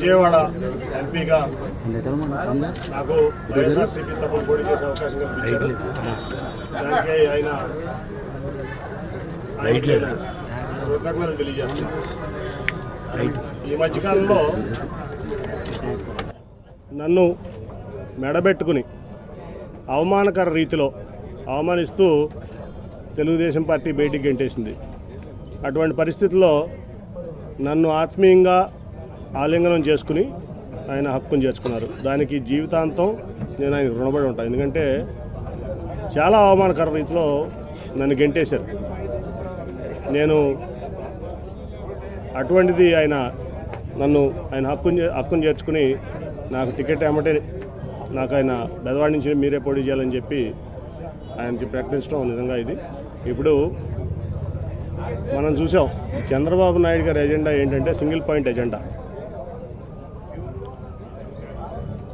విజయవాడ ఎంపీగా నాకు వైఎస్ఆర్సీపీ తరఫున పోటీ చేసే అవకాశం కల్పించారు. దానికి ఆయన కృతజ్ఞతలు తెలియజేస్తున్నారు. ఈ మధ్యకాలంలో నన్ను మెడబెట్టుకుని అవమానకర రీతిలో అవమానిస్తూ తెలుగుదేశం పార్టీ బయటికి గెంటేసింది. అటువంటి పరిస్థితుల్లో నన్ను ఆత్మీయంగా ఆలింగనం చేసుకుని ఆయన హక్కును చేర్చుకున్నారు. దానికి జీవితాంతం నేను ఆయనకు రుణపడి ఉంటాను. ఎందుకంటే చాలా అవమానకర రీతిలో నన్ను గెంటేశారు. నేను అటువంటిది ఆయన హక్కును చేర్చుకుని నాకు టికెట్ ఏమంటే నాకు ఆయన బెదవాడి నుంచి మీరే పోటీ చేయాలని చెప్పి ఆయన ప్రకటించడం నిజంగా ఇది. ఇప్పుడు మనం చూసాం చంద్రబాబు నాయుడు గారి ఎజెండా ఏంటంటే సింగిల్ పాయింట్ ఎజెండా.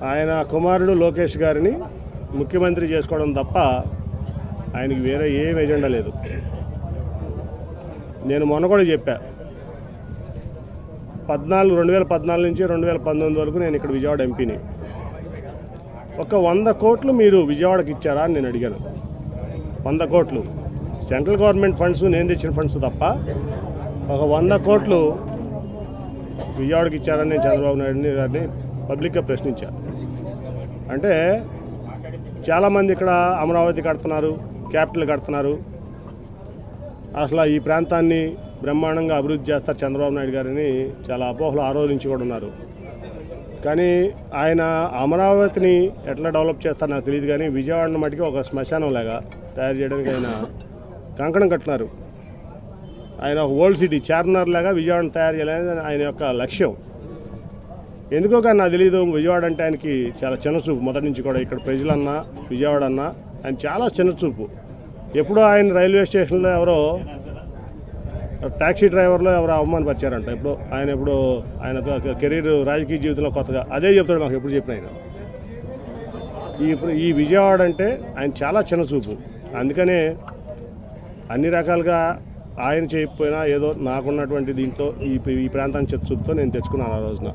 ఆయన కుమారుడు లోకేష్ గారిని ముఖ్యమంత్రి చేసుకోవడం తప్ప ఆయనకి వేరే ఏం ఎజెండా లేదు. నేను మొన్న కూడా చెప్పా, 2014 నుంచి 2019 వరకు నేను ఇక్కడ విజయవాడ ఎంపీని. ఒక 100 కోట్లు మీరు విజయవాడకి ఇచ్చారా అని నేను అడిగాను. 100 కోట్లు సెంట్రల్ గవర్నమెంట్ ఫండ్స్, నేను తెచ్చిన ఫండ్స్ తప్ప ఒక 100 కోట్లు విజయవాడకి ఇచ్చారని నేను చంద్రబాబు నాయుడు గారిని పబ్లిక్గా ప్రశ్నించాను. అంటే చాలామంది ఇక్కడ అమరావతి కడుతున్నారు, క్యాపిటల్ కడుతున్నారు, అసలు ఈ ప్రాంతాన్ని బ్రహ్మాండంగా అభివృద్ధి చేస్తారు చంద్రబాబు నాయుడు గారిని చాలా అపోహలు ఆ రోజు నుంచి కూడా ఉన్నారు. కానీ ఆయన అమరావతిని ఎట్లా డెవలప్ చేస్తారో నాకు తెలియదు. కానీ విజయవాడను మటుకి ఒక శ్మశానం లాగా తయారు చేయడానికి ఆయన కంకణం కట్టినారు. ఆయన ఒక ఓల్డ్ సిటీ చార్మినార్ లాగా విజయవాడను తయారు చేయాలని ఆయన యొక్క లక్ష్యం. ఎందుకో కానీ నాకు తెలియదు, విజయవాడ అంటే ఆయనకి చాలా చిన్నచూపు మొదటి నుంచి కూడా. ఇక్కడ ప్రజలన్నా విజయవాడ అన్నా ఆయన చాలా చిన్నచూపు. ఎప్పుడో ఆయన రైల్వే స్టేషన్లో ఎవరో ట్యాక్సీ డ్రైవర్లో ఎవరో అవమానపరిచారంట. ఎప్పుడు ఆయన కెరీర్ రాజకీయ జీవితంలో కొత్తగా అదే చెప్తాడు మాకు ఎప్పుడు చెప్పిన ఆయన. ఈ విజయవాడ అంటే ఆయన చాలా చిన్నచూపు. అందుకనే అన్ని రకాలుగా ఆయన చేయకపోయినా ఏదో నాకున్నటువంటి దీంతో ఈ ప్రాంతాన్ని చిత్తచూపుతో నేను తెచ్చుకున్నాను. ఆ రోజున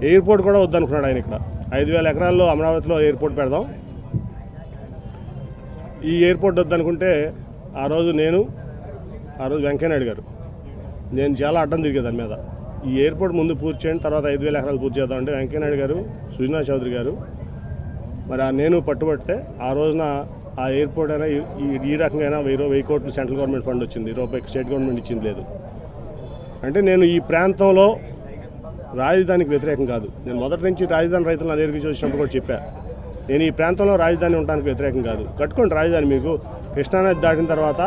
ఎయిర్పోర్ట్ కూడా వద్దనుకున్నాడు ఆయన. ఇక్కడ 5,000 ఎకరాల్లో అమరావతిలో ఎయిర్పోర్ట్ పెడదాం, ఈ ఎయిర్పోర్ట్ వద్దనుకుంటే ఆ రోజు వెంకయ్యనాయుడు గారు నేను చాలా అడ్డం తిరిగే దాని మీద. ఈ ఎయిర్పోర్ట్ ముందు పూర్తి చేయండి, తర్వాత 5,000 ఎకరాలు పూర్తి చేద్దాం అంటే వెంకయ్యనాయుడు గారు, సుజనా చౌదరి గారు మరి నేను పట్టుబడితే ఆ రోజున ఆ ఎయిర్పోర్ట్ అయినా ఈ రకంగా 1,000 కోట్లు సెంట్రల్ గవర్నమెంట్ ఫండ్ వచ్చింది, రూపాయి స్టేట్ గవర్నమెంట్ ఇచ్చింది లేదు. అంటే నేను ఈ ప్రాంతంలో రాజధానికి వ్యతిరేకం కాదు. నేను మొదటి నుంచి రాజధాని రైతులు నా దగ్గరికి చూసినప్పుడు కూడా చెప్పా, నేను ఈ ప్రాంతంలో రాజధాని ఉండడానికి వ్యతిరేకం కాదు. కట్టుకోండి రాజధాని. మీకు కృష్ణానది దాటిన తర్వాత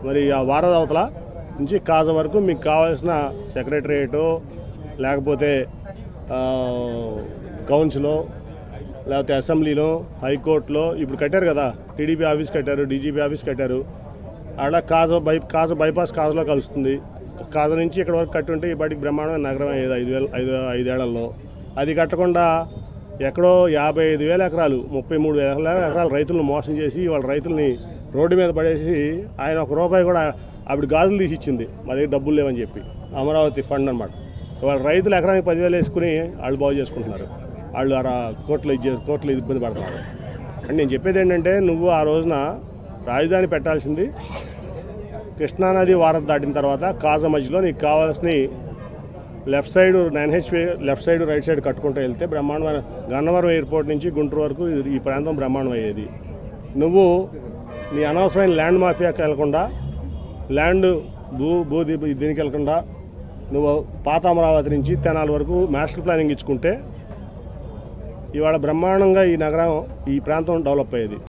మరి ఆ వారదవతల నుంచి కాజ వరకు మీకు కావాల్సిన సెక్రటరియేటో లేకపోతే కౌన్సిలో లేకపోతే అసెంబ్లీలో హైకోర్టులో ఇప్పుడు కట్టారు కదా, టీడీపీ ఆఫీస్ కట్టారు, డీజీపీ ఆఫీస్ కట్టారు. అలా కాజ బైపాస్ కాజలో కలుస్తుంది. కాజ నుంచి ఇక్కడ వరకు కట్టుంటే ఈ బయటికి బ్రహ్మాండమైన నగరం అయ్యేది 5 ఏళ్లలో. అది కట్టకుండా ఎక్కడో 55,000 ఎకరాలు 33,000 ఎకరాలు రైతులను మోసం చేసి వాళ్ళ రైతుల్ని రోడ్డు మీద పడేసి ఆయన ₹1 కూడా ఆవిడ గాజులు తీసి ఇచ్చింది, మా దగ్గర డబ్బులు లేవని చెప్పి. అమరావతి ఫండ్ అనమాట. వాళ్ళ రైతులు ఎకరానికి 10,000 వేసుకుని వాళ్ళు బాగు చేసుకుంటున్నారు. వాళ్ళు కోట్లు ఇబ్బంది పడుతున్నారు. అంటే నేను చెప్పేది ఏంటంటే, నువ్వు ఆ రోజున రాజధాని పెట్టాల్సింది కృష్ణానది వారధ దాటిన తర్వాత కాజ మధ్యలో నీకు కావాల్సిన left side 9H left side right side కట్టుకుంటూ వెళ్తే బ్రహ్మాండమైన గన్నవరం ఎయిర్పోర్ట్ నుంచి గుంటూరు వరకు ఈ ప్రాంతం బ్రహ్మాండం అయ్యేది. నువ్వు నీ అనవసరమైన ల్యాండ్ మాఫియాకి వెళ్లకుండా, ల్యాండ్ దీనికి వెళ్లకుండా నువ్వు పాత అమరావతి నుంచి తెనాలి వరకు మాస్టర్ ప్లానింగ్ ఇచ్చుకుంటే ఇవాళ బ్రహ్మాండంగా ఈ నగరం ఈ ప్రాంతం డెవలప్ అయ్యేది.